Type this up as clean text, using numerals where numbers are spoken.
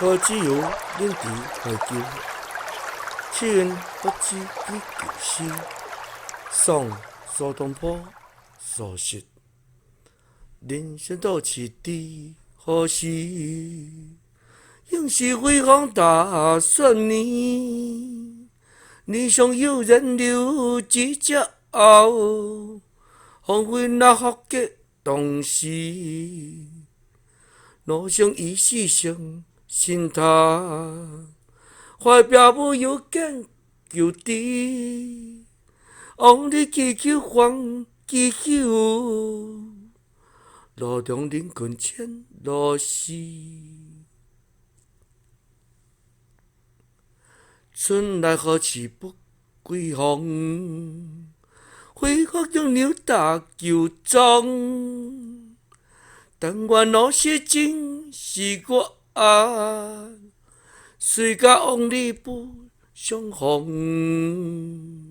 何只有冷池怀旧，七缘不知几旧诗。送苏东坡苏轼，人生多奇知何时？应是辉煌大顺年，年上有人留志骄傲，黄昏那福结当时。路上已是上心头，怀表无有见旧知。往日祈求还祈求，路中人群牵路丝。春来好似不归风，花福杨柳踏旧踪。但愿老是真是我，随甲往日不相逢。